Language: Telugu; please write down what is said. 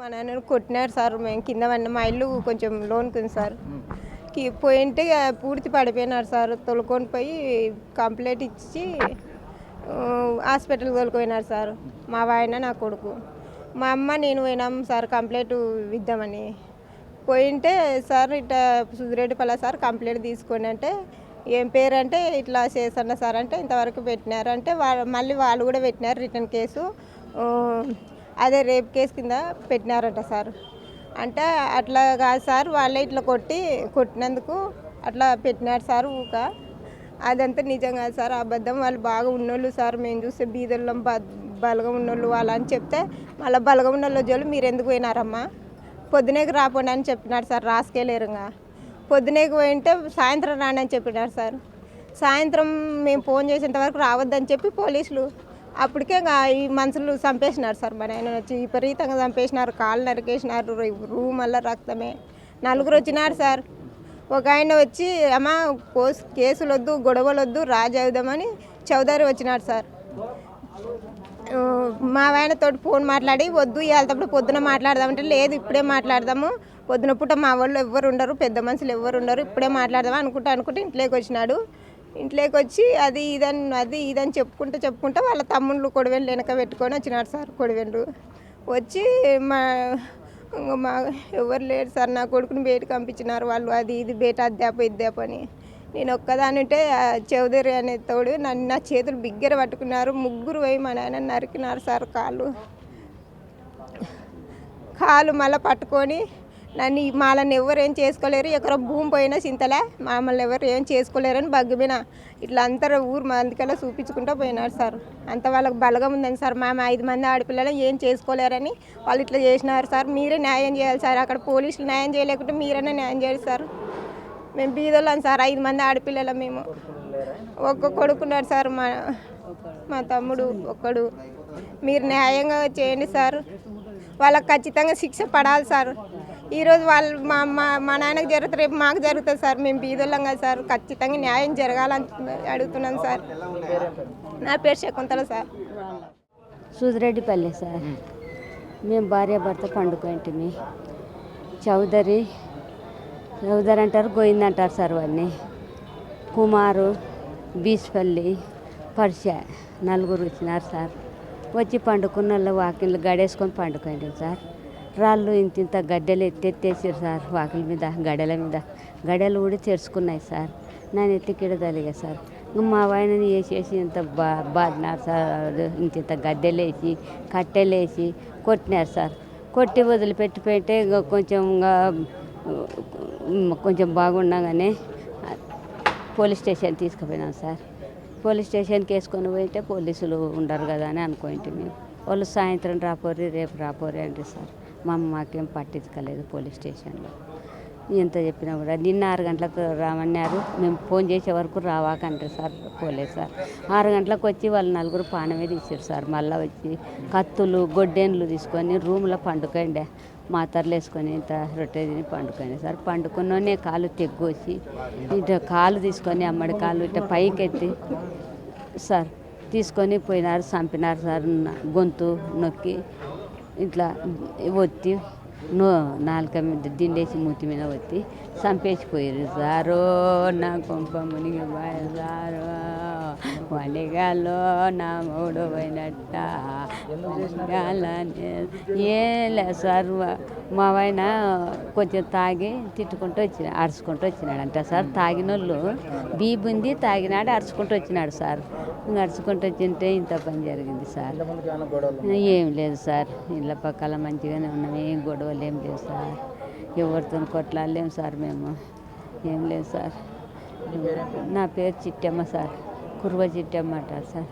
మా నాన్నను కొట్టినారు సార్. మేము కింద పడిన మా ఇల్లు కొంచెం లోన్కి ఉంది సార్. పోయింటే పూర్తి పడిపోయినారు సార్. తొలుకొని పోయి కంప్లైంట్ ఇచ్చి హాస్పిటల్కి తోలుకుపోయినారు సార్. మా ఆయన నా కొడుకు, మా అమ్మ నేను పోయినాం సార్ కంప్లైంట్ ఇద్దామని. పోయింటే సార్ ఇట్లా సుధిరెడ్డిపల్లి సార్ కంప్లైంట్ తీసుకోండి అంటే ఏం పేరు అంటే ఇట్లా చేసన్న సార్ అంటే ఇంతవరకు పెట్టినారు అంటే మళ్ళీ వాళ్ళు కూడా పెట్టినారు రిటర్న్ కేసు. అదే రేప్ కేసు కింద పెట్టినారంట సార్. అంటే అట్లా కాదు సార్, వాళ్ళే ఇట్లా కొట్టినందుకు అట్లా పెట్టినారు సార్. అదంతా నిజం కాదు సార్, అబద్ధం. వాళ్ళు బాగా ఉన్నోళ్ళు సార్. మేము చూస్తే బీదోళ్ళం బలగం ఉన్నోళ్ళు వాళ్ళు అని చెప్తే మళ్ళీ బలగం ఉన్నోళ్ళు జోలు మీరు ఎందుకు పోయినారమ్మా, పొద్దునేకి రాపోండి అని చెప్పినారు సార్. రాసుకెళ్ళారుగా పొద్దునేకి పోయింటే సాయంత్రం రాండి అని చెప్పినారు సార్. సాయంత్రం మేము ఫోన్ చేసేంత వరకు రావద్దని చెప్పి పోలీసులు అప్పటికే ఈ మనుషులు చంపేసినారు సార్. మన ఆయన వచ్చి విపరీతంగా చంపేసినారు, కాళ్ళు నరికేసినారు, రూమ్ వల్ల రక్తమే. నలుగురు వచ్చినారు సార్. ఒక ఆయన వచ్చి అమ్మ కేసులు వద్దు గొడవలు వద్దు రాజు అవుదామని చౌదరి వచ్చినాడు సార్. మా ఆయనతో ఫోన్ మాట్లాడి వద్దు ఇవాళప్పుడు పొద్దున మాట్లాడదామంటే లేదు ఇప్పుడే మాట్లాడదాము, పొద్దున పూట మా వాళ్ళు ఎవ్వరు ఉండరు, పెద్ద మనుషులు ఎవ్వరు ఉండరు, ఇప్పుడే మాట్లాడదాము అనుకుంటే ఇంట్లోకి వచ్చినాడు. ఇంట్లోకి వచ్చి అది ఇదని చెప్పుకుంటా వాళ్ళ తమ్ముళ్ళు కొడవెండ్లు వెనక పెట్టుకొని వచ్చినాడు సార్. కొడవెండ్లు వచ్చి మా ఎవరు లేరు సార్, నా కొడుకుని బయటకు పంపించినారు వాళ్ళు. అది ఇది బయట అద్దాప అని నేను ఒక్కదాని ఉంటే చౌదరి అనే తోడు నా చేతులు బిగ్గర పట్టుకున్నారు. ముగ్గురు పోయి మా నాన్న నరికినారు సార్ కాలు మళ్ళీ పట్టుకొని వాళ్ళని ఎవరు ఏం చేసుకోలేరు, ఎక్కడో భూమి పోయినా చింతలే మమ్మల్ని ఎవరు ఏం చేసుకోలేరని బగ్గిపోయినా ఇట్లా అందరూ ఊరు మందికల్లా చూపించుకుంటూ పోయినారు సార్. అంత వాళ్ళకి బలగం ఉందని సార్. మా 5 మంది ఆడపిల్లలు ఏం చేసుకోలేరని వాళ్ళు ఇట్లా చేసినారు సార్. మీరే న్యాయం చేయాలి సార్. అక్కడ పోలీసులు న్యాయం చేయలేకుంటే మీరైనా న్యాయం చేయాలి సార్. మేము బీదోళ్ళం సార్, 5 మంది ఆడపిల్లలు. మేము ఒక్క కొడుకున్నాడు సార్, మా తమ్ముడు ఒక్కడు. మీరు న్యాయంగా చేయండి సార్. వాళ్ళకి ఖచ్చితంగా శిక్ష పడాలి సార్. ఈరోజు వాళ్ళు మా నాన్నకు జరుగుతుంది, రేపు మాకు జరుగుతుంది సార్. మేము బీదోళ్ళం కదా సార్, ఖచ్చితంగా న్యాయం జరగాలని అడుగుతున్నాం సార్. నా పేరు శకుంతల సార్. సుధిరెడ్డిపల్లి సార్. మేము భార్యాభర్త పండుకుంటుంది. చౌదరి అంటారు, గోయింది అంటారు సార్. వాడిని కుమారు, బీస్పల్లి, పర్ష నలుగురు వచ్చినారు సార్. వచ్చి పండుకున్న వాళ్ళు వాకిళ్ళు గడేసుకొని పండుకోండి సార్. రాళ్ళు ఇంత గడ్డలు ఎత్తేసారు సార్. వాకిల మీద గడెలు కూడా తెరుచుకున్నాయి సార్. నేను ఎత్తికిడ తలిగా సార్. మా వాయినని వేసేసి ఇంత బాధినారు సార్. ఇంత గడ్డలేసి కట్టెలేసి కొట్టినారు సార్. కొట్టి వదిలిపెట్టిపోయింటే కొంచెం బాగుండగానే పోలీస్ స్టేషన్ తీసుకుపోయినాం సార్. పోలీస్ స్టేషన్కి వేసుకొని పోయింటే పోలీసులు ఉండరు కదా అని అనుకుంటే వాళ్ళు సాయంత్రం రాపోరి రేపు రాపోరి అంటే సార్. మా అమ్మకేం పట్టించుకోలేదు పోలీస్ స్టేషన్లో. ఎంత చెప్పినా కూడా నిన్న 6 గంటలకు రామన్నారు. మేము ఫోన్ చేసే వరకు రావాకంటారు సార్ పోలేదు సార్. 6 గంటలకు వచ్చి వాళ్ళు నలుగురు పానమే తీసారు సార్. మళ్ళీ వచ్చి కత్తులు గొడ్డెన్లు తీసుకొని రూమ్లో పండుకోండి, మాతర్లు వేసుకొని ఇంత రొట్టె తిని పండుకోండి సార్. పండుకున్నోనే కాలు తెగ్గొచ్చి ఇట్లా కాలు తీసుకొని అమ్మడి కాలు ఇట్లా పైకెత్తి సార్ తీసుకొని పోయినారు, చంపినారు సార్. గొంతు నొక్కి ఇట్లా ఒత్తి నాలుక మీద దిండేసి మూతి మీద వచ్చి చంపేసిపోయారు సారు. నా కొంప మునిగి సారు. వనిగాలో నా మూడు పోయినట్ట ఏం లేదు సార్. మా ఆయన కొంచెం తాగి తిట్టుకుంటూ అరుచుకుంటూ వచ్చినాడంట సార్. తాగినోళ్ళు బీబుంది తాగినాడు, అరుచుకుంటూ వచ్చినాడు సార్. అరుచుకుంటూ వచ్చింటే ఇంత పని జరిగింది సార్. ఏం లేదు సార్, ఇళ్ళ పక్కల మంచిగానే ఉన్నాం, ఏం గొడవలు ఏం లేవు సార్. ఎవరితో కొట్లాడలేము సార్. మేము ఏం లేదు సార్. నా పేరు చిట్టమ్మ సార్, కుర్వ చిట్టమ్మ అంటారు సార్.